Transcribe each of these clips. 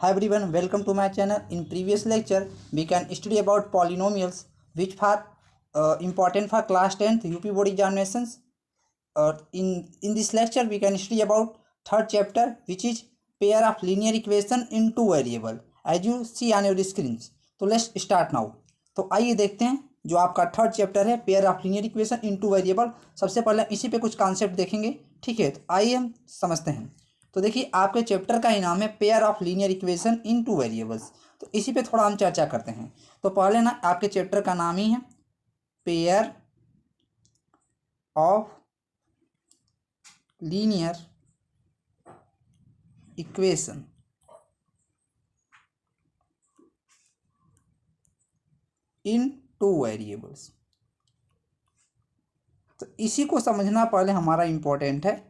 Hi everyone, welcome to my channel. In previous lecture, we can study about polynomials which are important for class 10th UP board examinations. In this lecture, we can study about third chapter which is pair of linear equation in two variable as you see on your screens. तो let's start now. तो आइए देखते हैं जो आपका third chapter है pair of linear equation in two variable. सबसे पहले इसी पे कुछ कॉन्सेप्ट देखेंगे, ठीक है। तो आइए हम समझते हैं। तो देखिए आपके चैप्टर का ही नाम है pair of linear equation in two variables. तो इसी पे थोड़ा हम चर्चा करते हैं। तो पहले ना आपके चैप्टर का नाम ही है pair of linear equation in two variables. तो इसी को समझना पहले हमारा इम्पोर्टेंट है।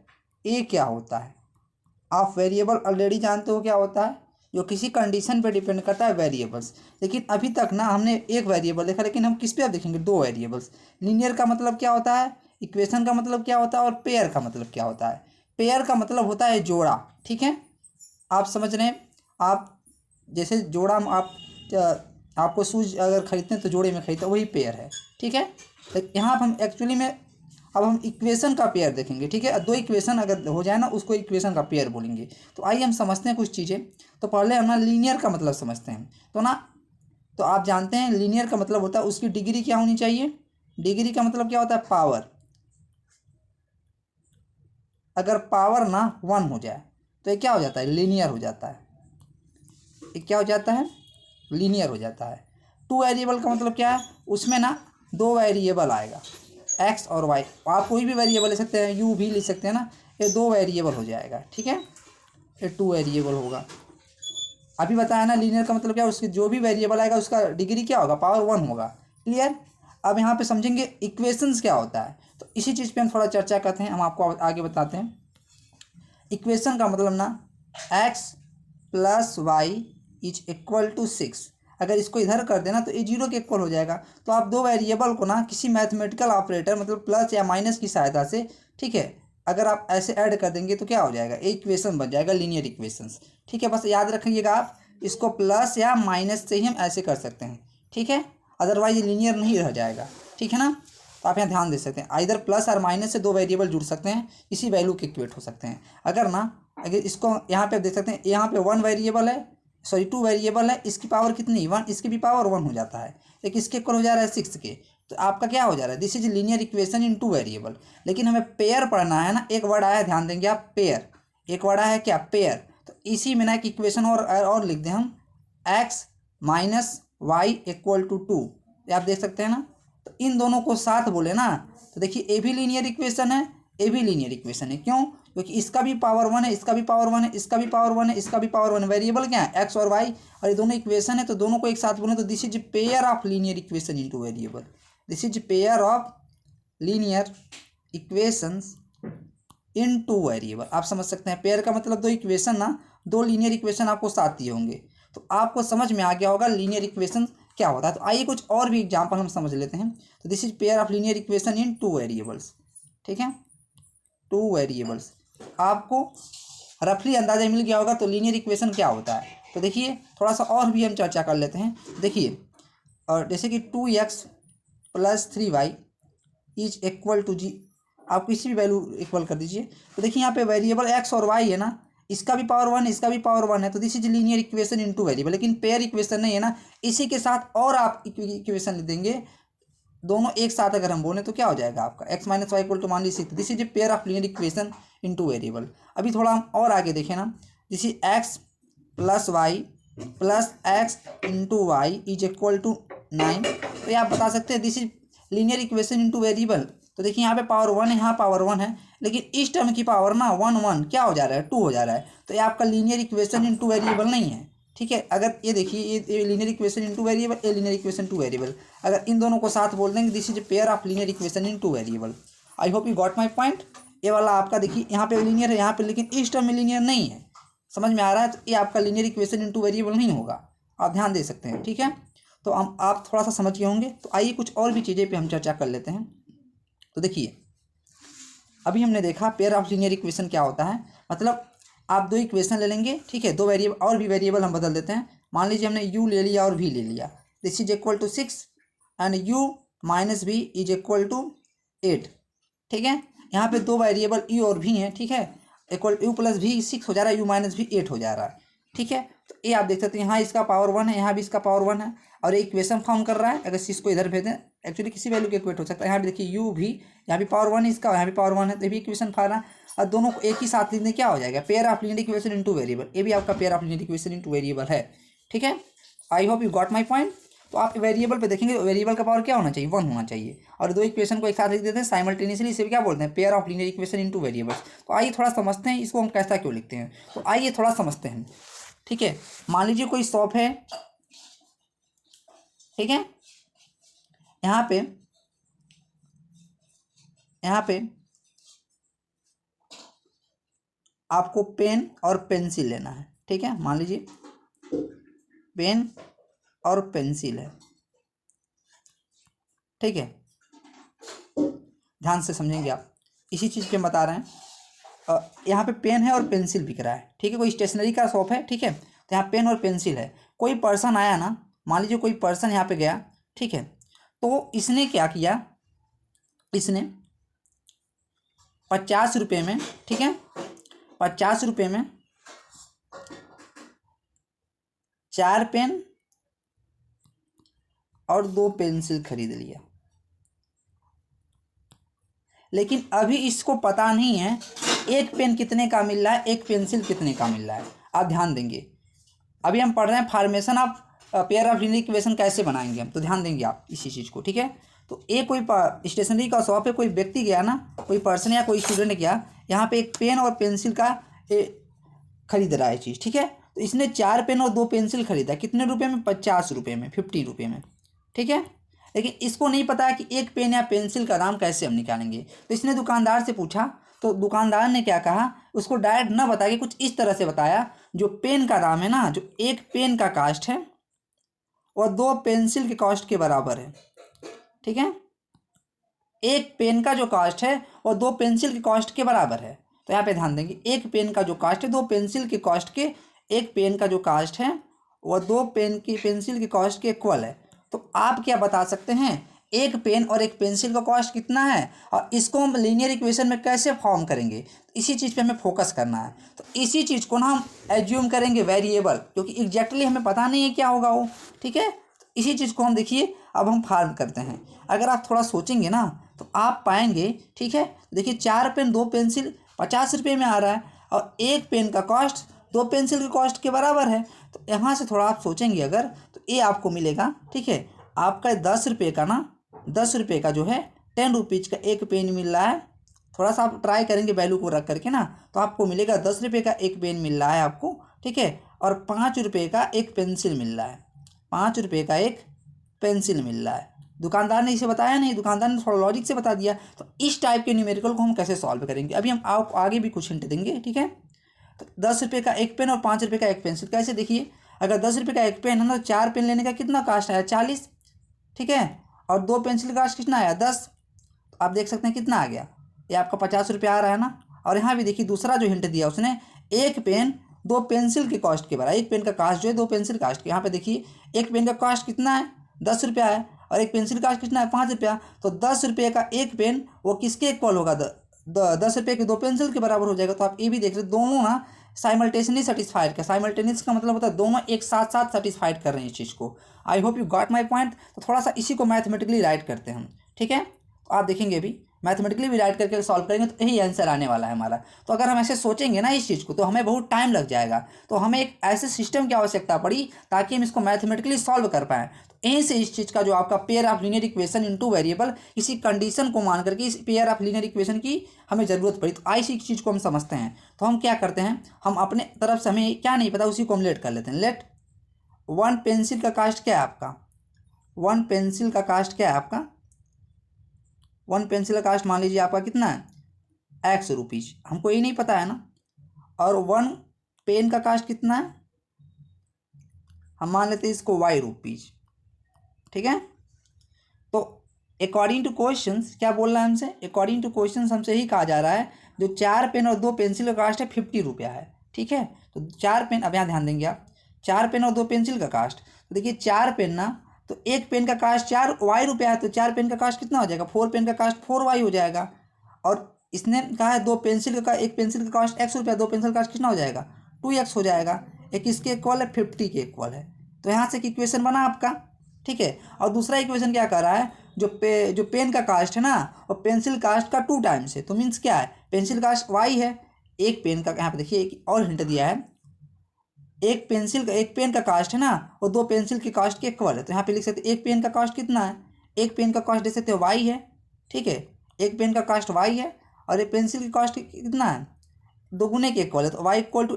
ए क्या होता है? आप वेरिएबल ऑलरेडी जानते हो क्या होता है, जो किसी कंडीशन पे डिपेंड करता है वेरिएबल्स। लेकिन अभी तक ना हमने एक वेरिएबल देखा, लेकिन हम किस पे अब देखेंगे? दो वेरिएबल्स। लीनियर का मतलब क्या होता है, इक्वेशन का मतलब क्या होता है, और पेयर का मतलब क्या होता है। पेयर का मतलब होता है जोड़ा, ठीक है। आप समझ रहे हैं? आप जैसे जोड़ा आपको शूज अगर खरीदते हैं तो जोड़े में खरीदते हैं, वही पेयर है, ठीक है। तो यहाँ पर हम एक्चुअली में अब हम इक्वेशन का पेयर देखेंगे, ठीक है। दो इक्वेशन अगर हो जाए ना, उसको इक्वेशन का पेयर बोलेंगे। तो आइए हम समझते हैं कुछ चीज़ें। तो पहले हम ना लीनियर का मतलब समझते हैं। तो आप जानते हैं लीनियर का मतलब होता है उसकी डिग्री क्या होनी चाहिए। डिग्री का मतलब क्या होता है? पावर। अगर पावर ना 1 हो जाए तो ये क्या हो जाता है? लीनियर हो जाता है। ये क्या हो जाता है? लीनियर हो जाता है। टू वेरिएबल का मतलब क्या है? उसमें ना दो वेरिएबल आएगा, एक्स और वाई। आप कोई भी वेरिएबल ले सकते हैं, यू भी ले सकते हैं ना। ये दो वेरिएबल हो जाएगा, ठीक है। ये टू वेरिएबल होगा। अभी बताया ना लीनियर का मतलब क्या है, उसके जो भी वेरिएबल आएगा उसका डिग्री क्या होगा? पावर 1 होगा। क्लियर? अब यहाँ पे समझेंगे इक्वेशंस क्या होता है। तो इसी चीज़ पे हम थोड़ा चर्चा करते हैं, हम आपको आगे बताते हैं। इक्वेशन का मतलब ना x plus y is equal to 6। अगर इसको इधर कर देना तो ये 0 के इक्वल हो जाएगा। तो आप दो वेरिएबल को ना किसी मैथमेटिकल ऑपरेटर मतलब प्लस या माइनस की सहायता से, ठीक है, अगर आप ऐसे ऐड कर देंगे तो क्या हो जाएगा? एक इक्वेशन बन जाएगा, लीनियर इक्वेशंस, ठीक है। बस याद रखिएगा आप इसको प्लस या माइनस से ही हम ऐसे कर सकते हैं, ठीक है। अदरवाइज लीनियर नहीं रह जाएगा, ठीक है ना। तो आप यहाँ ध्यान दे सकते हैं, आइधर प्लस और माइनस से दो वेरिएबल जुड़ सकते हैं, इसी वैल्यू के इक्वेट हो सकते हैं। अगर इसको यहाँ पे देख सकते हैं, यहाँ पे 1 वेरिएबल है, सॉरी 2 वेरिएबल है, इसकी पावर कितनी? 1। इसकी भी पावर 1 हो जाता है, लेकिन इसके इक्वल हो जा रहा है 6 के। तो आपका क्या हो जा रहा है? This is linear equation in two variable. लेकिन हमें पेयर पढ़ना है ना, एक वर्ड आया, ध्यान देंगे आप, पेयर। एक वर्ड आया है क्या? पेयर। तो इसी में ना एक इक्वेशन और लिख दें हम, x minus y equal to 2। आप देख सकते हैं ना। तो इन दोनों को साथ बोले ना, तो देखिए ए भी लीनियर इक्वेशन है, ए भी लीनियर इक्वेशन है। क्यों? क्योंकि इसका भी पावर 1 है, इसका भी पावर 1 है, इसका भी पावर 1 है, इसका भी पावर 1 है। वेरिएबल क्या है? एक्स और वाई, और ये दोनों इक्वेशन है, तो दोनों को एक साथ बोले तो this is pair of linear equation into variable. This is pair of linear equations in two variable. आप समझ सकते हैं, पेयर का मतलब दो इक्वेशन ना, दो लीनियर इक्वेशन आपको साथ दिए होंगे। तो आपको समझ में आ गया होगा लीनियर इक्वेशन क्या होता है। तो आइए कुछ और भी एग्जांपल हम समझ लेते हैं। तो this is pair of linear equation in two variables, ठीक है। टू वेरिएबल्स आपको रफली अंदाजा मिल गया होगा। तो लीनियर इक्वेशन क्या होता है, तो देखिए थोड़ा सा और भी हम चर्चा कर लेते हैं। देखिए, और जैसे कि 2x plus 3y is equal to जी, आप किसी भी वैल्यू इक्वल कर दीजिए। तो देखिए यहाँ पे वेरिएबल x और y है ना, इसका भी पावर 1 है, इसका भी पावर 1 है। तो this is linear equation in two variable. लेकिन पेयर इक्वेशन नहीं है ना, इसी के साथ और आप इक्वेशन लिख देंगे, दोनों एक साथ अगर हम बोलें तो क्या हो जाएगा आपका? X minus y equal to मान लीजिए 6। This is a pair of linear equation in two variable. अभी थोड़ा हम और आगे देखें ना, this is x plus y plus x into y is equal to 9। तो ये आप बता सकते हैं this is linear equation in two variable. तो देखिए यहाँ पे पावर 1 है, यहाँ पावर 1 है, लेकिन इस टर्म की पावर ना 1 क्या हो जा रहा है? 2 हो जा रहा है। तो ये आपका linear equation in two variable नहीं है, ठीक है। अगर ये देखिए, ये linear equation in two variable, ये लीनियर इक्वेशन टू वेरिएबल, अगर इन दोनों को साथ बोल देंगे this is pair of linear equation in two variable. I hope you got my point. ये वाला आपका देखिए यहाँ पे लीनियर है, यहाँ पे, लेकिन इस टर्म में लीनियर नहीं है। समझ में आ रहा है? तो ये आपका linear equation in two variable नहीं होगा, आप ध्यान दे सकते हैं, ठीक है। तो हम आप थोड़ा सा समझ गए होंगे। तो आइए कुछ और भी चीज़ें पे हम चर्चा कर लेते हैं। तो देखिए, अभी हमने देखा पेयर ऑफ लीनियर इक्वेशन क्या होता है, मतलब आप दो इक्वेशन ले लेंगे, ठीक है, दो वेरिएबल और भी वेरिएबल हम बदल देते हैं। मान लीजिए हमने u ले लिया और v ले लिया, this is equal to 6 and u minus v is equal to 8, ठीक है। यहाँ पे दो वेरिएबल u और v हैं, ठीक है, इक्वल u प्लस v 6 हो जा रहा है, u माइनस v 8 हो जा रहा है, ठीक है। तो ये आप देख सकते हैं, यहाँ इसका पावर 1 है, यहाँ भी इसका पावर 1 है, और एक इक्वेशन फॉर्म कर रहा है। अगर इसको इधर भेजें, एक्चुअली किसी वैल्यू के इक्वेट हो सकता है। यहाँ भी देखिए u भी, यहाँ भी पावर 1 है इसका, यहाँ भी पावर 1 है, तो ये भी इक्वेशन फॉर्म है, और दोनों को एक ही साथ लिखने क्या हो जाएगा, pair of linear equation into variable. ये भी आपका pair of linear equation into variable है, ठीक है। I hope you got my point. तो आप वेरिएबल पे देखेंगे, वेरिएबल का पावर क्या होना चाहिए, 1 होना चाहिए, और दो इक्वेशन को एक साथ लिख देते हैं साइमल्टेनियसली, इसे क्या बोलते हैं, pair of linear equation into variables. तो आइए थोड़ा समझते हैं इसको हम कैसा क्यों लिखते हैं। तो आइए थोड़ा समझते हैं, ठीक है। मान लीजिए कोई शॉप है, ठीक है, यहाँ पे आपको पेन और पेंसिल लेना है, ठीक है। मान लीजिए पेन और पेंसिल है, ठीक है, ध्यान से समझेंगे आप, इसी चीज़ पे हम बता रहे हैं। यहाँ पे पेन है और पेंसिल बिक रहा है, ठीक है, कोई स्टेशनरी का शॉप है, ठीक है। तो यहाँ पेन और पेंसिल है, कोई पर्सन आया ना, मान लीजिए कोई पर्सन यहाँ पे गया, ठीक है, तो इसने क्या किया, इसने 50 रुपये में, ठीक है, 50 रुपये में 4 पेन और 2 पेंसिल खरीद लिया। लेकिन अभी इसको पता नहीं है एक पेन कितने का मिल रहा है, एक पेंसिल कितने का मिल रहा है। आप ध्यान देंगे, अभी हम पढ़ रहे हैं formation of pair of linear equation कैसे बनाएंगे हम, तो ध्यान देंगे आप इसी चीज़ को, ठीक है। तो एक कोई स्टेशनरी का शॉप है, कोई व्यक्ति गया ना, कोई पर्सन या कोई स्टूडेंट गया, यहाँ पे एक पेन और पेंसिल का खरीद रहा है चीज़, ठीक है। तो इसने 4 पेन और 2 पेंसिल खरीदा, कितने रुपए में, 50 रुपये में, 50 रुपये में, ठीक है। लेकिन इसको नहीं पता है कि एक पेन या पेंसिल का दाम कैसे हम निकालेंगे। तो इसने दुकानदार से पूछा, तो दुकानदार ने क्या कहा, उसको डायरेक्ट ना बता के कुछ इस तरह से बताया, जो पेन का दाम है ना, जो एक पेन का कास्ट है और 2 पेंसिल के कॉस्ट के बराबर है, ठीक है। एक पेन का जो कॉस्ट है और 2 पेंसिल के कॉस्ट के बराबर है। तो यहाँ पे ध्यान देंगे, एक पेन का जो कॉस्ट है 2 पेंसिल के कॉस्ट के, एक पेन का जो कॉस्ट है वह 2 पेंसिल के कॉस्ट के इक्वल है। तो आप क्या बता सकते हैं, एक पेन और एक पेंसिल का कॉस्ट कितना है, और इसको हम लीनियर इक्वेशन में कैसे फॉर्म करेंगे, इसी चीज़ पे हमें फोकस करना है। तो इसी चीज़ को ना हम एज्यूम करेंगे वेरिएबल, क्योंकि एग्जैक्टली हमें पता नहीं है क्या होगा वो, ठीक है। तो इसी चीज़ को हम देखिए अब हम फॉर्म करते हैं। अगर आप थोड़ा सोचेंगे ना तो आप पाएंगे, ठीक है, देखिए 4 पेन 2 पेंसिल 50 रुपये में आ रहा है, और एक पेन का कॉस्ट 2 पेंसिल के कॉस्ट के बराबर है। तो यहाँ से थोड़ा आप सोचेंगे अगर, तो ये आपको मिलेगा, ठीक है, आपका 10 रुपये का ना, 10 रुपये का जो है 10 रुपीज़ का एक पेन मिल रहा है। थोड़ा सा आप ट्राई करेंगे वैल्यू को रख करके ना, तो आपको मिलेगा 10 रुपये का एक पेन मिल रहा है आपको, ठीक है, और 5 रुपये का एक पेंसिल मिल रहा है, 5 रुपये का एक पेंसिल मिल रहा है। दुकानदार ने इसे बताया नहीं, दुकानदार ने थोड़ा लॉजिक से बता दिया। तो इस टाइप के न्यूमेरिकल को हम कैसे सॉल्व करेंगे, अभी हम आपको आगे भी कुछ हिंट देंगे, ठीक है। तो 10 रुपये का एक पेन और 5 रुपये का एक पेंसिल, कैसे देखिए, अगर 10 रुपये का एक पेन है ना, तो 4 पेन लेने का कितना कास्ट आया, 40, ठीक है, और 2 पेंसिल का कास्ट कितना आया, 10। तो आप देख सकते हैं कितना आ गया, ये आपका 50 रुपये आ रहा है ना। और यहाँ भी देखिए दूसरा जो हिंट दिया उसने, एक पेन 2 पेंसिल के कॉस्ट के बराबर, एक पेन का कास्ट जो है 2 पेंसिल कास्ट के, यहाँ पे देखिए एक पेन का कास्ट कितना है, 10 रुपया है, और एक पेंसिल कास्ट कितना है, 5 रुपया। तो 10 रुपये का एक पेन वो किसके इक्वल होगा, 10 रुपये के 2 पेंसिल के बराबर हो जाएगा। तो आप ये भी देख रहे दोनों ना साइमल्टेनियसली सेटिस्फाइड का, साइमल्टेनियस का मतलब होता है दोनों एक साथ साथ सेटिस्फाइड कर रहे हैं इस चीज़ को। I hope you got my point. तो थोड़ा सा इसी को मैथमेटिकली राइट करते हैं हम, ठीक है। तो आप देखेंगे अभी मैथमेटिकली भी राइट करके सॉल्व करेंगे तो यही आंसर आने वाला है हमारा। तो अगर हम ऐसे सोचेंगे ना इस चीज़ को, तो हमें बहुत टाइम लग जाएगा। तो हमें एक ऐसे सिस्टम की आवश्यकता पड़ी ताकि हम इसको मैथमेटिकली सॉल्व कर पाएँ। तो यहीं से इस चीज़ का जो आपका pair of linear equation into variable, इसी कंडीशन को मान करके इस पेयर ऑफ लीनियर इक्वेशन की हमें ज़रूरत पड़ी। तो इसी चीज़ को हम समझते हैं। तो हम क्या करते हैं, हम अपने तरफ से हमें क्या नहीं पता उसी को हम लेट कर लेते हैं। लेट 1 पेंसिल का कास्ट क्या है आपका, 1 पेंसिल का कास्ट क्या है आपका, 1 पेंसिल का कास्ट मान लीजिए आपका कितना है, x रुपीज़, हमको ये नहीं पता है ना। और 1 पेन का कास्ट कितना है, हम मान लेते हैं इसको y रुपीज़, ठीक है। तो अकॉर्डिंग टू क्वेश्चंस क्या बोल रहा है हमसे, अकॉर्डिंग टू क्वेश्चंस हमसे ही कहा जा रहा है जो 4 पेन और 2 पेंसिल का कास्ट है 50 रुपया है, ठीक है। तो 4 पेन, अब यहाँ ध्यान देंगे आप, 4 पेन और 2 पेंसिल का कास्ट, तो देखिए 4 पेन ना, तो 1 पेन का कास्ट 4 वाई रुपया है, तो 4 पेन का कास्ट कितना हो जाएगा, 4 पेन का कास्ट 4 वाई हो जाएगा। और इसने कहा है 2 पेंसिल का, 1 पेंसिल का कास्ट एक्स रुपया, 2 पेंसिल का कास्ट कितना हो जाएगा, 2x हो जाएगा। एक इसके इक्वल है 50 के इक्वल है। तो यहाँ से एक इक्वेशन बना आपका, ठीक है। और दूसरा इक्वेशन क्या कर रहा है, जो पेन का कास्ट है ना और पेंसिल कास्ट का 2 टाइम्स है, तो मीन्स क्या है, पेंसिल कास्ट y है, एक पेन का, यहाँ पे देखिए एक और हिंट दिया है, एक पेन का कास्ट है ना और 2 पेंसिल के कास्ट के इक्वल है। तो यहाँ पे लिख सकते हैं एक पेन का कास्ट कितना है, एक पेन का कास्ट दे सकते हैं y है, ठीक है, एक पेन का कास्ट y है और एक पेंसिल की कास्ट कितना है, 2 गुने के इक्वल है। तो y equal to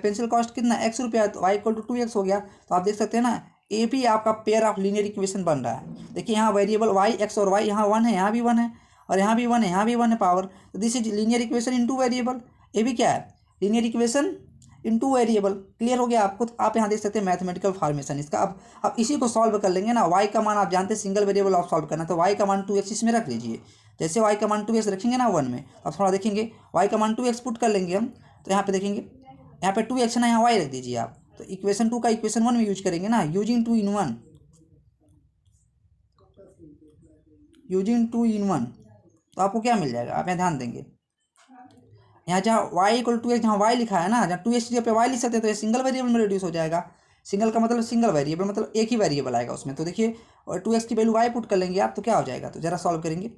pencil cost कितना x रुपया है, तो y इक्वल टू 2x हो गया। तो आप देख सकते हैं ना, ये भी आपका पेयर ऑफ लीनियर इक्वेशन बन रहा है। देखिए यहाँ वेरिएबल y, x और y, यहाँ 1 है, यहाँ भी 1 है और यहाँ भी 1 है, यहाँ भी 1 है पावर। तो this is linear equation in 2 variable. ये भी क्या है, लीनियर इक्वेशन इन 2 वेरिएबल। क्लियर हो गया आपको। तो आप यहाँ देख सकते हैं मैथमेटिकल फॉर्मेशन इसका। अब इसी को सॉल्व कर लेंगे ना, y का मान आप जानते हैं सिंगल वेरिएबल ऑफ सॉल्व करना, तो y का मान 2x इसमें रख लीजिए। जैसे y का मान 2x रखेंगे ना 1 में, तो आप थोड़ा देखेंगे y का मान 2x पुट कर लेंगे हम, तो यहाँ पे देखेंगे, यहाँ पे 2x है ना, यहाँ y रख दीजिए आप। तो इक्वेशन 2 का इक्वेशन 1 में यूज करेंगे ना, यूजिंग 2 in 1, यूजिंग 2 in 1, तो आपको क्या मिल जाएगा, आप यहाँ ध्यान देंगे, यहाँ जहाँ y इक्वल 2x, जहाँ y लिखा है ना, जहाँ 2x जगह पे y लिख सकते हैं, तो ये सिंगल वेरिएबल में रिड्यूस हो जाएगा। सिंगल का मतलब सिंगल वेरिएबल, मतलब एक ही वेरिएबल आएगा उसमें। तो देखिए, और 2x की वैल्यू y पुट कर लेंगे आप, तो क्या हो जाएगा, तो जरा सॉल्व करेंगे,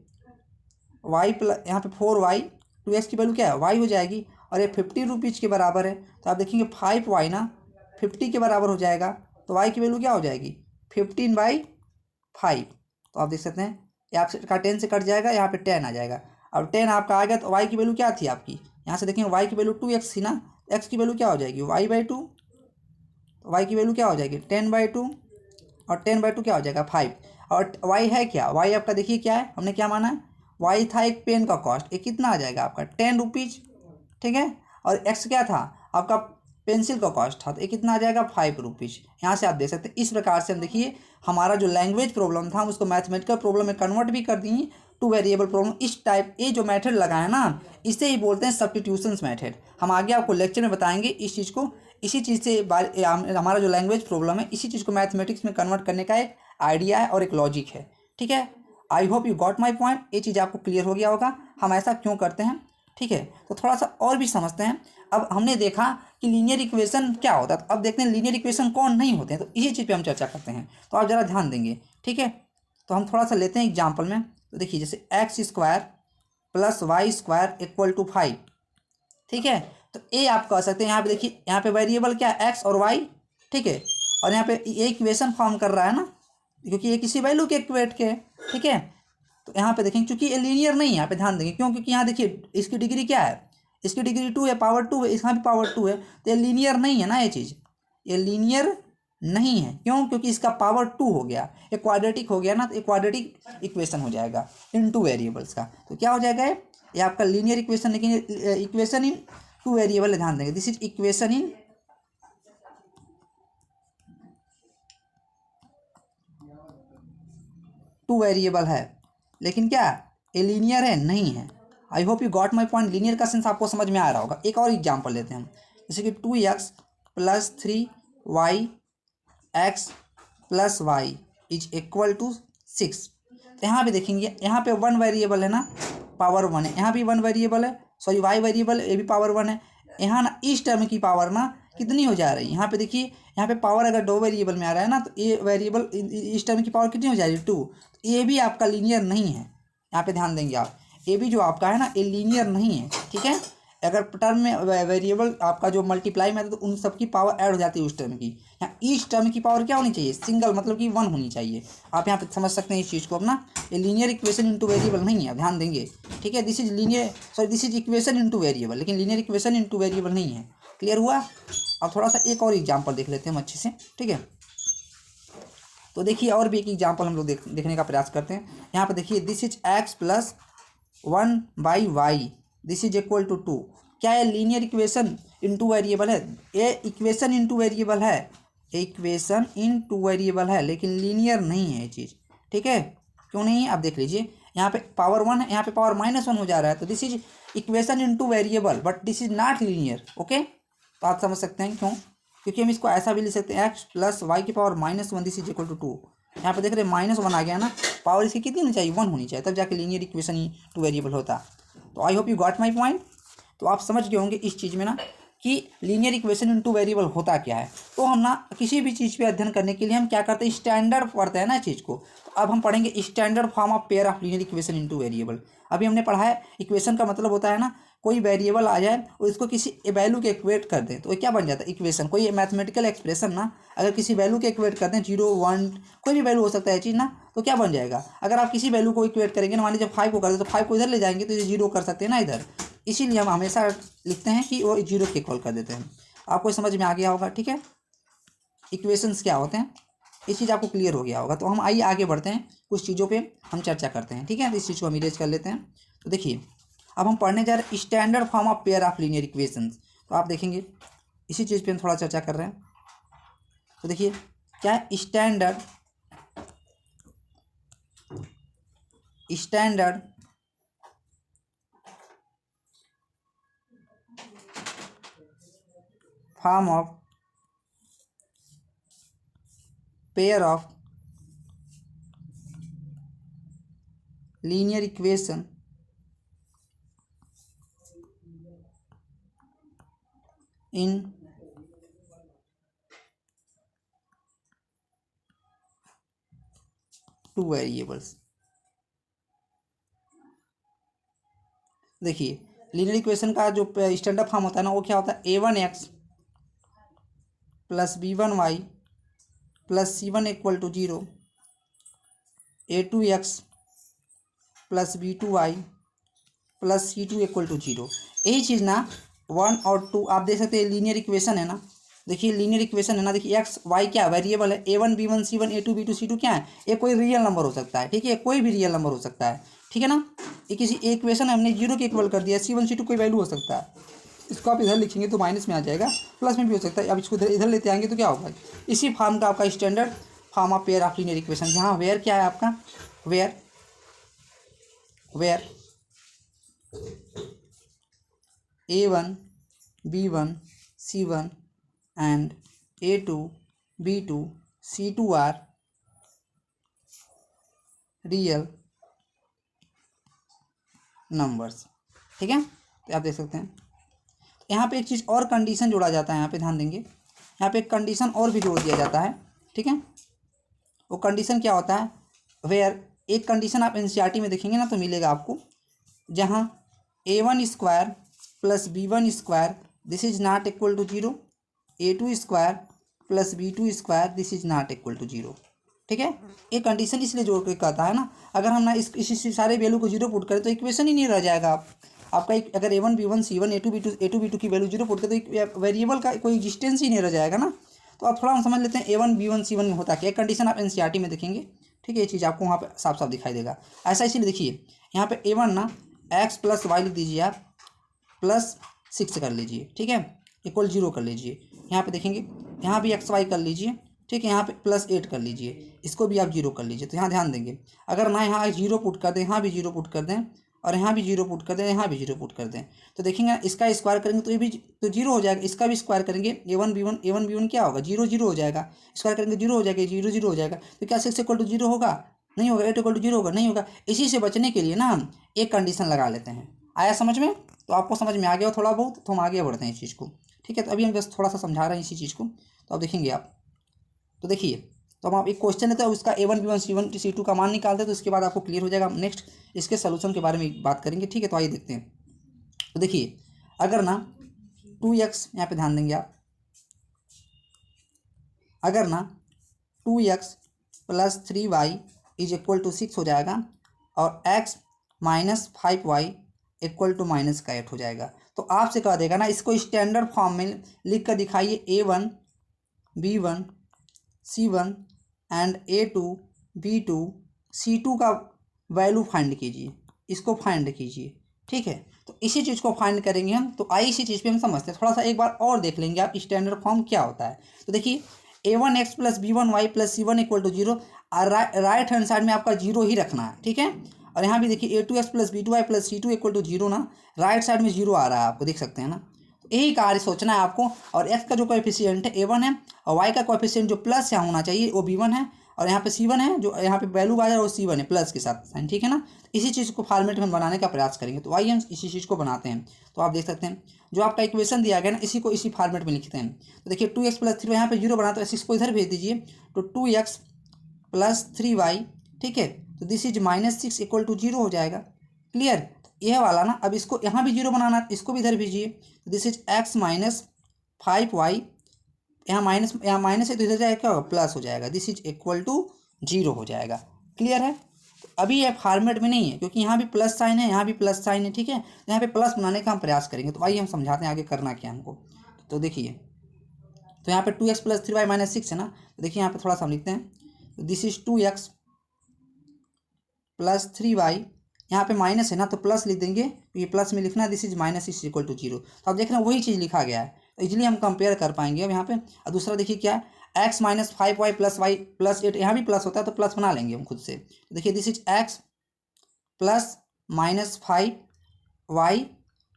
y प्लस यहाँ पे 4y, 2x की वैल्यू क्या है, y हो जाएगी, और ये 50 रुपीज़ के बराबर है। तो आप देखेंगे 5y ना 50 के बराबर हो जाएगा, तो y की वैल्यू क्या हो जाएगी, 15/5। तो आप देख सकते हैं, ये आपसे का 10 से कट जाएगा, यहाँ पे 10 आ जाएगा। अब 10 आपका आ गया, तो y की वैल्यू क्या थी आपकी, यहाँ से देखेंगे y की वैल्यू 2x थी ना, x की वैल्यू क्या हो जाएगी, y/2, तो y की वैल्यू क्या हो जाएगी 10/2, और 10/2 क्या हो जाएगा 5। और y है क्या, y आपका देखिए क्या है, हमने क्या माना है, y था एक पेन का कॉस्ट, ये कितना आ जाएगा आपका 10 रुपीज़, ठीक है। और x क्या था आपका पेंसिल का कॉस्ट था, तो ये कितना आ जाएगा 5 रुपीज़। यहाँ से आप देख सकते हैं, इस प्रकार से हम देखिए हमारा जो लैंग्वेज प्रॉब्लम था हम उसको मैथमेटिकल प्रॉब्लम में कन्वर्ट भी कर दिए, 2 वेरिएबल प्रॉब्लम। इस टाइप ये जो मेथड लगा है ना, इसे ही बोलते हैं सब्स्टिट्यूशंस मेथड। हम आगे आपको लेक्चर में बताएंगे इस चीज़ को। इसी चीज़ से हमारा जो लैंग्वेज प्रॉब्लम है, इसी चीज़ को मैथमेटिक्स में कन्वर्ट करने का एक आइडिया है और एक लॉजिक है, ठीक है। I hope you got my point. ये चीज़ आपको क्लियर हो गया होगा हम ऐसा क्यों करते हैं, ठीक है। तो थोड़ा सा और भी समझते हैं। अब हमने देखा कि लीनियर इक्वेशन क्या होता है, तो अब देखते हैं लीनियर इक्वेशन कौन नहीं होते हैं, तो इसी चीज़ पे हम चर्चा करते हैं। तो आप ज़रा ध्यान देंगे, ठीक है। तो हम थोड़ा सा लेते हैं एग्जाम्पल में। तो देखिए, जैसे x² + y² = 5, ठीक है। तो ये आप कह सकते हैं, यहाँ पे देखिए, यहाँ पे वेरिएबल क्या है x और y, ठीक है। और यहाँ पे ये इक्वेशन फॉर्म कर रहा है ना, क्योंकि ये किसी वैल्यू के इक्वेट के, ठीक है। तो यहाँ पे देखेंगे, क्योंकि ये लीनियर नहीं है, यहाँ पे ध्यान देंगे क्यों, क्योंकि यहाँ देखिए इसकी डिग्री क्या है, इसकी डिग्री 2 है, पावर 2 है, इसका भी पावर 2 है, तो ये लीनियर नहीं है ना, ये चीज़ ये लीनियर नहीं है। क्यों, क्योंकि इसका पावर 2 हो गया, ये क्वाड्रेटिक हो गया ना, तो ये क्वाड्रेटिक इक्वेशन हो जाएगा इन 2 वेरिएबल्स का। तो क्या हो जाएगा, ये आपका लीनियर इक्वेशन, लेकिन इक्वेशन इन 2 वेरिएबल है, ध्यान देंगे, this is equation in 2 variable है, लेकिन क्या ये लीनियर है, नहीं है। I hope you got my point. Linear का सेंस आपको समझ में आ रहा होगा। एक और एग्जांपल लेते हैं हम, जैसे कि 2x + 3y x + y = 6। तो यहाँ पे देखेंगे, यहाँ पे 1 वेरिएबल है ना, पावर 1 है, यहाँ भी 1 वेरिएबल है, सॉरी y वेरिएबल, ये भी पावर 1 है। यहाँ ना इस टर्म की पावर ना कितनी हो जा रही है, यहाँ पे देखिए, यहाँ पे पावर अगर 2 वेरिएबल में आ रहा है ना, तो ये वेरिएबल इस टर्म की पावर कितनी हो जा रही है 2। तो ये भी आपका लीनियर नहीं है, यहाँ पे ध्यान देंगे आप, ये भी जो आपका है ना, ये लीनियर नहीं है, ठीक है। अगर टर्म में वेरिएबल आपका जो मल्टीप्लाई में, तो उन सब की पावर ऐड हो जाती है उस टर्म की। यहाँ इस टर्म की पावर क्या होनी चाहिए, सिंगल, मतलब कि 1 होनी चाहिए। आप यहाँ पे समझ सकते हैं इस चीज़ को अपना। ये लीनियर इक्वेशन इनटू वेरिएबल नहीं है, ध्यान देंगे, ठीक है। This is linear, sorry this is equation into variable, लेकिन लीनियर इक्वेशन इनटू वेरिएबल नहीं है। क्लियर हुआ। अब थोड़ा सा एक और एग्जाम्पल देख लेते हैं हम अच्छे से, ठीक है। तो देखिए, और भी एक एग्जाम्पल हम लोग देखने का प्रयास करते हैं। यहाँ पे देखिए, this is x + 1/y, this is = 2। क्या है, लीनियर इक्वेशन इनटू वेरिएबल है, ये इक्वेशन इनटू वेरिएबल है, इक्वेशन इनटू वेरिएबल है, लेकिन लीनियर नहीं है ये चीज़, ठीक है। क्यों नहीं है, आप देख लीजिए, यहाँ पे पावर 1 है, यहाँ पे पावर -1 हो जा रहा है, तो this is equation into variable, but this is not linear, okay. तो आप समझ सकते हैं क्यों, क्योंकि हम इसको ऐसा भी लिख सकते हैं एक्स प्लस वाई की power -1 this is equal to 2। यहाँ पे देख रहे हैं -1 आ गया ना, पावर इसकी कितनी होनी चाहिए, 1 होनी चाहिए, तब जाके लीनियर इक्वेशन ही 2 वेरिएबल होता। तो I hope you got my point. तो आप समझ गए होंगे इस चीज़ में ना कि लीनियर इक्वेशन इन 2 वेरिएबल होता क्या है। तो हम ना किसी भी चीज़ पे अध्ययन करने के लिए हम क्या करते हैं, स्टैंडर्ड पढ़ते हैं ना चीज़ को। तो अब हम पढ़ेंगे standard form of pair of linear equation in 2 variable. अभी हमने पढ़ा है इक्वेशन का मतलब होता है ना कोई वेरिएबल आ जाए और इसको किसी वैल्यू के इक्वेट कर दें तो ये क्या बन जाता है इक्वेशन। कोई मैथमेटिकल एक्सप्रेशन ना अगर किसी वैल्यू के इक्वेट करते हैं 0 1 कोई भी वैल्यू हो सकता है चीज़ ना, तो क्या बन जाएगा। अगर आप किसी वैल्यू को इक्वेट करेंगे ना, मान लीजिए 5 को कर दे तो 5 को इधर ले जाएंगे तो ये 0 कर सकते हैं ना इधर, इसीलिए हम हमेशा लिखते हैं कि वो 0 के इक्वल कर देते हैं। आपको समझ में आ गया होगा, ठीक है, इक्वेशंस क्या होते हैं, इस चीज़ आपको क्लियर हो गया होगा। तो हम आइए आगे बढ़ते हैं, कुछ चीज़ों पे हम चर्चा करते हैं, ठीक है। तो इस चीज़ को हम इरेज कर लेते हैं। तो देखिए अब हम पढ़ने जा रहे हैं standard form of pair of linear equations. तो आप देखेंगे इसी चीज़ पे हम थोड़ा चर्चा कर रहे हैं। तो देखिए क्या है standard form of pair of linear equation in 2 variables. देखिए लीनियर इक्वेशन का जो स्टैंडर्ड फॉर्म होता है ना वो क्या होता है, a1x plus b1y plus c1 equal to 0, a2x plus b2y plus c2 equal to 0। यही चीज़ ना 1 और 2 आप देख सकते हैं लीनियर इक्वेशन है ना। देखिए लीनियर इक्वेशन है ना, देखिए एक्स वाई क्या वेरिएबल है, a1 b1 c1 a2 b2 c2 क्या है, ये कोई रियल नंबर हो सकता है, ठीक है, कोई भी रियल नंबर हो सकता है, ठीक है ना। ये किसी इक्वेशन हमने 0 के इक्वल कर दिया, c1 c2 कोई वैल्यू हो सकता है, इसको आप इधर लिखेंगे तो माइनस में आ जाएगा, प्लस में भी हो सकता है। अब इसको इधर लेते आएंगे तो क्या होगा, इसी फॉर्म का आपका standard form of pair of linear equation, जहाँ वेयर क्या है आपका, where a1 b1 c1 and a2 b2 c2 are real numbers, ठीक है। तो आप देख सकते हैं यहाँ पे एक चीज़ और कंडीशन जोड़ा जाता है, यहाँ पे ध्यान देंगे, यहाँ पे एक कंडीशन और भी जोड़ दिया जाता है, ठीक है। वो कंडीशन क्या होता है, वेयर एक कंडीशन आप एनसीईआरटी में देखेंगे ना तो मिलेगा आपको, जहाँ a1 square plus b1 square this is not equal to 0, a2 square plus b2 square this is not equal to 0, ठीक है। एक कंडीशन इसलिए जोड़ के कहता है ना, अगर हम ना इस सारे वैल्यू को 0 पुट करें तो इक्वेशन ही नहीं रह जाएगा आपका एक, अगर a1 b1 c1 a2 b2 की वैल्यू 0 पुट करें तो एक वेरिएबल का कोई एग्जिस्टेंस ही नहीं रह जाएगा ना। तो आप थोड़ा हम समझ लेते हैं a1 b1 c1 में होता क्या, एक कंडीशन आप एनसीईआरटी में देखेंगे, ठीक है, ये चीज़ आपको वहाँ पे साफ साफ दिखाई देगा। ऐसा इसीलिए देखिए यहाँ पे a1 ना x प्लस वाई लिख दीजिए आप, प्लस 6 कर लीजिए, ठीक है, इक्वल 0 कर लीजिए। यहाँ पे देखेंगे यहाँ भी एक्स वाई कर लीजिए, ठीक है, यहाँ पे प्लस 8 कर लीजिए, इसको भी आप 0 कर लीजिए। तो यहाँ ध्यान देंगे अगर ना यहाँ 0 पुट कर दें, यहाँ भी 0 पुट कर दें, और यहाँ भी 0 पुट कर दें, यहाँ भी 0 पुट कर दें, तो देखेंगे इसका स्क्वायर करेंगे तो ये भी तो 0 हो जाएगा, इसका भी स्क्वायर करेंगे a1 b1 क्या होगा 0 0 हो जाएगा, स्क्वायर करेंगे 0 हो जाएगा, 0 0 हो जाएगा, तो क्या 6 इक्वल टू 0 होगा, नहीं होगा, 8 इक्वल टू 0 होगा, नहीं होगा। इसी से बचने के लिए ना हम एक कंडीशन लगा लेते हैं। आया समझ में, तो आपको समझ में आ गया थोड़ा बहुत, तो हम आगे बढ़ते हैं इस चीज़ को, ठीक है। तो अभी हम बस थोड़ा सा समझा रहे हैं इसी चीज़ को, तो आप देखेंगे आप, तो देखिए तो हम आप एक क्वेश्चन लेते हैं उसका a1 b1 c1 c2 का मान निकालते हैं, तो इसके बाद आपको क्लियर हो जाएगा। नेक्स्ट इसके सोल्यूशन के बारे में बात करेंगे, ठीक है। तो आइए देखते हैं। तो देखिए अगर ना 2x, यहाँ पे ध्यान देंगे आप, अगर ना 2x plus 3y is equal to 6 हो जाएगा और x minus 5y equal to minus का 8 हो जाएगा, तो आपसे कह देगा ना इसको स्टैंडर्ड फॉर्म में लिख कर दिखाइए, a1 b1 c1 and a2 b2 c2 का वैल्यू फाइंड कीजिए, इसको फाइंड कीजिए, ठीक है। तो इसी चीज़ को फाइंड करेंगे हम। तो आई इसी चीज़ पे हम समझते हैं, थोड़ा सा एक बार और देख लेंगे आप स्टैंडर्ड फॉर्म क्या होता है। तो देखिए a1x plus b1y plus c1 equal to 0, right hand side में आपका 0 ही रखना है, ठीक है। और यहाँ भी देखिए a2x plus b2y plus c2 equal to 0 ना, राइट साइड में 0 आ रहा है, आपको देख सकते हैं ना। यही कार्य सोचना है आपको। और एक्स का जो कोएफिशिएंट है A1 है और वाई का कोएफिशिएंट जो प्लस यहाँ होना चाहिए वो B1 है और यहाँ पे C1 है, जो यहाँ पे वैल्यू आ जाए वो C1 है प्लस के साथ साइन, ठीक है ना। इसी चीज़ को फॉर्मेट में बनाने का प्रयास करेंगे। तो आइए हम इसी चीज़ को बनाते हैं। तो आप देख सकते हैं जो आपका इक्वेशन दिया गया ना इसी को इसी फॉर्मेट में लिखते हैं। तो देखिए 2x + 3y यहाँ पे 0 बना तो इसको इधर भेज दीजिए। तो 2x + 3y, ठीक है, तो दिस इज -6 = 0 हो जाएगा। क्लियर। यह वाला ना अब इसको यहाँ भी 0 बनाना है, इसको भी इधर भेजिए। तो दिस इज x - 5y, यहाँ माइनस है तो इधर जाएगा क्या होगा प्लस हो जाएगा। दिस इज = 0 हो जाएगा। क्लियर है। तो अभी ये फॉर्मेट में नहीं है क्योंकि यहाँ भी प्लस साइन है, यहाँ भी प्लस साइन है, ठीक है। तो यहाँ पे प्लस बनाने का हम प्रयास करेंगे। तो आइए हम समझाते हैं आगे करना क्या हमको। तो देखिए, तो यहाँ पे 2x + 3y - 6 है ना। तो देखिए यहाँ पे थोड़ा सा हम लिखते हैं। तो दिस इज 2x + 3y, यहाँ पे माइनस है ना तो प्लस लिख देंगे, तो ये प्लस में लिखना है। This is -6 = 0। तो आप देख रहे हैं वही चीज़ लिखा गया है, तो इजीली हम कंपेयर कर पाएंगे अब यहाँ पे। और दूसरा देखिए क्या है, x - 5y + y + 8, यहाँ भी प्लस होता है तो प्लस बना लेंगे हम खुद से। तो देखिए दिस इज x + -5y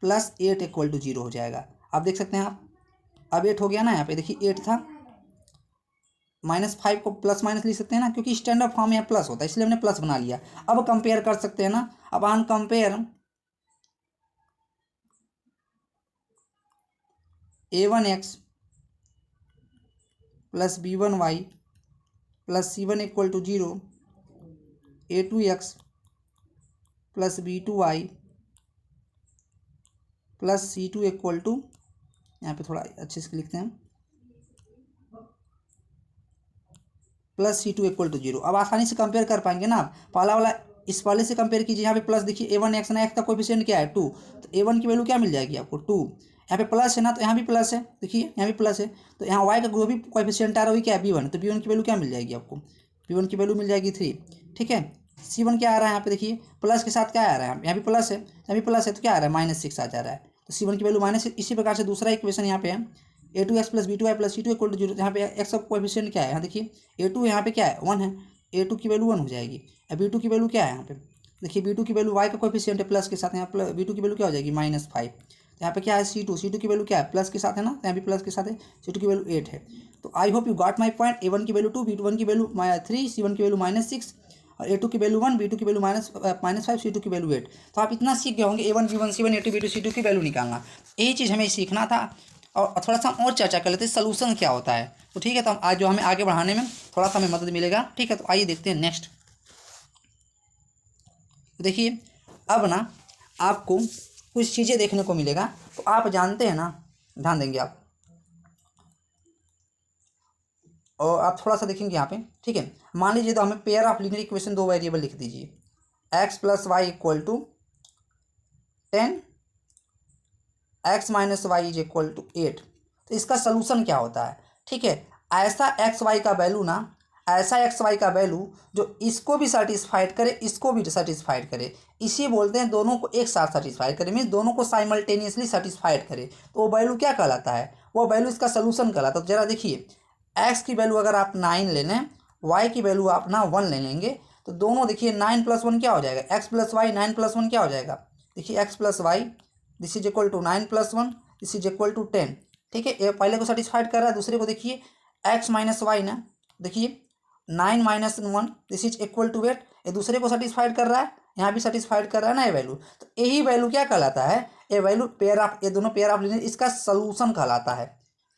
+ 8 = 0 हो जाएगा। आप देख सकते हैं आप, अब 8 हो गया ना। यहाँ पे देखिए 8 था, -5 को प्लस माइनस लिख सकते हैं ना, क्योंकि स्टैंडर्ड फॉर्म यहाँ प्लस होता है इसलिए हमने प्लस बना लिया। अब कंपेयर कर सकते हैं ना। अब हम compare a1x + b1y + c1 = 0, a2x + b2y + c2 = यहाँ पे थोड़ा अच्छे से लिखते हैं +c2 = 0। अब आसानी से कंपेयर कर पाएंगे ना आप। पहला वाला इस वाले से कंपेयर कीजिए। यहाँ पे प्लस देखिए a1x ना, x का कोएफिशिएंट क्या है 2, तो a1 की वैल्यू क्या मिल जाएगी आपको 2। यहाँ पे प्लस है ना तो यहाँ भी प्लस है, देखिए यहाँ भी प्लस है। तो यहाँ y का जो भी कोएफिशिएंट आ रहा है वही क्या है b1, तो b1 की वैल्यू क्या मिल जाएगी आपको, b1 की वैल्यू मिल जाएगी 3, ठीक है। c1 क्या आ रहा है यहाँ पे देखिए प्लस के साथ क्या आ रहा है, यहाँ भी प्लस है, यहाँ भी प्लस है, तो क्या आ रहा है -6 आ जा रहा है। तो c1 की वैल्यू -6। इसी प्रकार से दूसरा इक्वेशन यहाँ पे है a2x + b2y + c2 = 0। यहाँ पे x का कोएफिशिएंट क्या है, यहाँ देखिए a2 यहाँ पे क्या है 1 है, a2 की वैल्यू 1 हो जाएगी। अब b2 की वैल्यू क्या है यहाँ पे देखिए, b2 की वैल्यू y का कोएफिशिएंट है प्लस के साथ, यहाँ b2 की वैल्यू क्या हो जाएगी -5। तो यहाँ पे क्या है c2 की वैल्यू क्या है प्लस के साथ है ना, तो यहाँ भी प्लस के साथ है, c2 की वैल्यू 8 है। तो I hope you got my point. a1 की वैल्यू 2, b1 की वैल्यू 3, c1 की वैल्यू -6 और a2 की वैल्यू 1, b2 की वैल्यू -5, c2 की वैल्यू 8। तो आप इतना सीख गए होंगे a1 b1 c1 a2 b2 c2 की वैल्यू निकालना। यही चीज़ हमें सीखना था। और थोड़ा सा और चर्चा कर लेते हैं सोल्यूशन क्या होता है। तो ठीक है, तो हम आज जो हमें आगे बढ़ाने में थोड़ा सा हमें मदद मिलेगा, ठीक है। तो आइए देखते हैं नेक्स्ट। देखिए अब ना आपको कुछ चीज़ें देखने को मिलेगा। तो आप जानते हैं ना, ध्यान देंगे आप और आप थोड़ा सा देखेंगे यहाँ पे, ठीक है। मान लीजिए तो हमें pair of linear equation 2 variable लिख दीजिए, x + y = 10, x - y = 8। तो इसका सलूशन क्या होता है, ठीक है। ऐसा एक्स वाई का वैल्यू ना, ऐसा एक्स वाई का वैल्यू जो इसको भी सेटिस्फाइड करे इसको भी सेटिस्फाइड करे, इसी बोलते हैं दोनों को एक साथ सेटिस्फाइड करे, मीन्स दोनों को साइमल्टेनियसली सेटिस्फाइड करे। तो वो वैल्यू क्या कहलाता है, वो वैल्यू इसका सलूशन कहलाता है। तो जरा देखिए, एक्स की वैल्यू अगर आप 9 ले लें, वाई की वैल्यू आप ना 1 ले लेंगे, तो दोनों देखिए 9 + 1 क्या हो जाएगा, एक्स + वाई। 9 + 1 क्या हो जाएगा, देखिए x + y, this is equal to 9 + 1, this is equal to 10, ठीक है। ये पहले को सेटिस्फाइड कर रहा है, दूसरे को देखिए x - y ना, देखिए 9 - 1, दिस इज इक्वल टू 8, ये दूसरे को सेटिस्फाइड कर रहा है, यहाँ भी सेटिस्फाइड कर रहा है ना ये वैल्यू। तो यही वैल्यू क्या कहलाता है, ये वैल्यू पेयर ऑफ, ये दोनों पेयर ऑफ लीनियर, इसका सलूशन कहलाता है।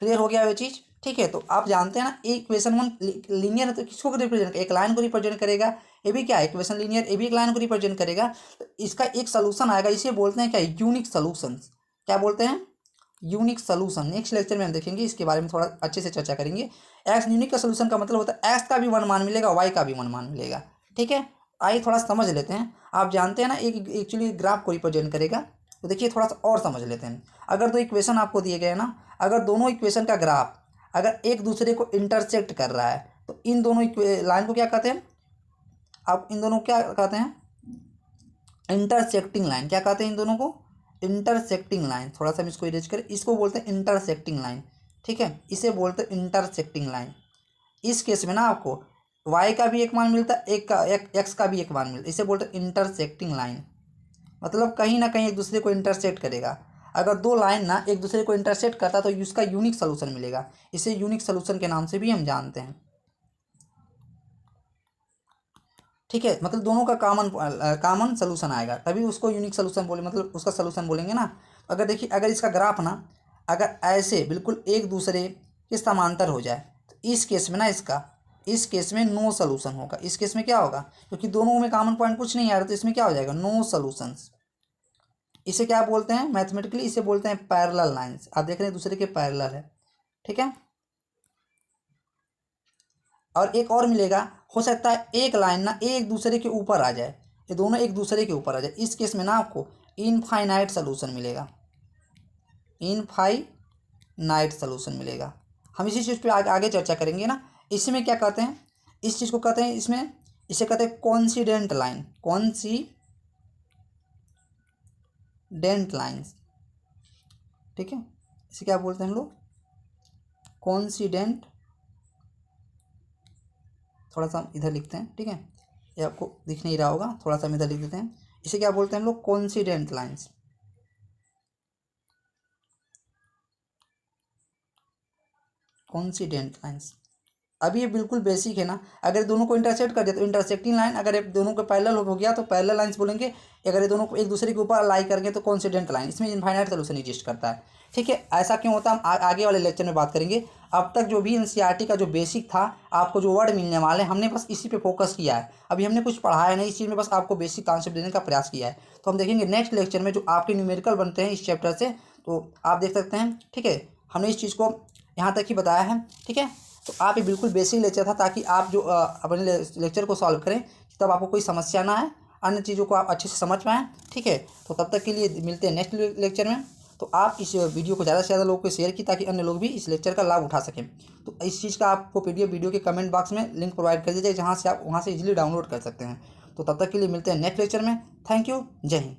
क्लियर हो गया ये चीज़, ठीक है। तो आप जानते हैं ना इक्वेशन 1 लीनियर है तो किसको रिप्रेजेंट, एक लाइन को रिप्रेजेंट करेगा। ये भी क्या है इक्वेशन लीनियर, ये भी एक लाइन को रिप्रेजेंट करेगा। तो इसका एक सलूशन आएगा, इसे बोलते हैं क्या, यूनिक सलूशन। क्या बोलते हैं, यूनिक सलूशन। नेक्स्ट लेक्चर में हम देखेंगे इसके बारे में, थोड़ा अच्छे से चर्चा करेंगे। एक्स यूनिक का सलूशन का मतलब होता है एक्स का भी 1 मान मिलेगा, वाई का भी 1 मान मिलेगा, ठीक है। आइए थोड़ा समझ लेते हैं। आप जानते हैं ना एक एक्चुअली ग्राफ को रिप्रेजेंट करेगा। तो देखिए थोड़ा सा और समझ लेते हैं। अगर दो इक्वेशन आपको दिए गए ना, अगर दोनों इक्वेशन का ग्राफ अगर एक दूसरे को इंटरसेक्ट कर रहा है, तो इन दोनों लाइन को क्या कहते हैं, आप इन दोनों को क्या कहते हैं, इंटरसेक्टिंग लाइन। क्या कहते हैं इन दोनों को, इंटरसेक्टिंग लाइन। थोड़ा सा हम इसको इरेज करें, इसको बोलते हैं इंटरसेक्टिंग लाइन, ठीक है। इसे बोलते हैं इंटरसेक्टिंग लाइन। इस केस में ना आपको y का भी एक मान मिलता है, x का भी एक मान मिलता है, इसे बोलते हैं इंटरसेक्टिंग लाइन। मतलब कहीं ना कहीं एक दूसरे को इंटरसेक्ट करेगा। अगर दो लाइन ना एक दूसरे को इंटरसेक्ट करता है तो इसका यूनिक सोल्यूशन मिलेगा। इसे यूनिक सोल्यूशन के नाम से भी हम जानते हैं। ठीक है, मतलब दोनों का कॉमन सोल्यूशन आएगा तभी उसको यूनिक सोल्यूशन बोले, मतलब उसका सोल्यूशन बोलेंगे ना। अगर देखिए, अगर इसका ग्राफ ना अगर ऐसे बिल्कुल एक दूसरे के समांतर हो जाए तो इस केस में ना इस केस में नो सोल्यूशन होगा। इस केस में क्या होगा, क्योंकि दोनों में कॉमन पॉइंट कुछ नहीं आ रहा, तो इसमें क्या हो जाएगा, नो सोल्यूशंस। इसे क्या बोलते हैं मैथमेटिकली, इसे बोलते हैं पैरेलल लाइंस। आप देख रहे हैं दूसरे के पैरेलल है। ठीक है, और एक और मिलेगा, हो सकता है एक लाइन ना एक दूसरे के ऊपर आ जाए, ये दोनों एक दूसरे के ऊपर आ जाए। इस केस में ना आपको इनफाइनाइट सोल्यूशन मिलेगा, इनफाइनाइट सोल्यूशन मिलेगा। हम इसी चीज़ पे आगे चर्चा करेंगे ना। इसमें क्या कहते हैं, इस चीज़ को कहते हैं, इसमें इसे कहते हैं कॉन्सिडेंट लाइन, कॉन्सिडेंट लाइन्स। ठीक है, इसे क्या बोलते हैं हम लोग, कॉन्सिडेंट। थोड़ा सा हम इधर लिखते हैं, ठीक है, ये आपको दिख नहीं रहा होगा, थोड़ा सा हम इधर लिख देते हैं। इसे क्या बोलते हैं हम लोग, कॉन्सिडेंट लाइन्स। Coincident lines. अब ये बिल्कुल बेसिक है ना। अगर दोनों को इंटरसेक्ट कर दिया तो इंटरसेक्टिंग लाइन, अगर ये दोनों को पैरेलल हो गया तो पैरेलल लाइंस बोलेंगे। अगर ये दोनों को एक दूसरे के ऊपर अलाई करेंगे तो कॉन्सिडेंट लाइन। इसमें इनफाइनाइट सोल्यूशन एग्जिस्ट करता है। ठीक है, ऐसा क्यों होता है हम आगे वाले लेक्चर में बात करेंगे। अब तक जो भी एनसीईआरटी का जो बेसिक था, आपको जो वर्ड मिलने वाले, हमने बस इसी पे फोकस किया है। अभी हमने कुछ पढ़ाया नहीं, इस चीज़ में बस आपको बेसिक कॉन्सेप्ट देने का प्रयास किया है। तो हम देखेंगे नेक्स्ट लेक्चर में जो आपके न्यूमेरिकल बनते हैं इस चैप्टर से, तो आप देख सकते हैं। ठीक है, हमने इस चीज़ को यहाँ तक ही बताया है। ठीक है, तो आप ये बिल्कुल बेसिक लेक्चर था ताकि आप जो अपने लेक्चर को सॉल्व करें तब आपको कोई समस्या ना आए, अन्य चीज़ों को आप अच्छे से समझ पाएँ। ठीक है, तो तब तक के लिए मिलते हैं नेक्स्ट लेक्चर में। तो आप इस वीडियो को ज़्यादा से ज़्यादा लोगों को शेयर की ताकि अन्य लोग भी इस लेक्चर का लाभ उठा सकें। तो इस चीज़ का आपको पीडीएफ वीडियो के कमेंट बॉक्स में लिंक प्रोवाइड कर दीजिए, जहाँ से आप वहाँ से इजीली डाउनलोड कर सकते हैं। तो तब तक के लिए मिलते हैं नेक्स्ट लेक्चर में। थैंक यू, जय हिंद।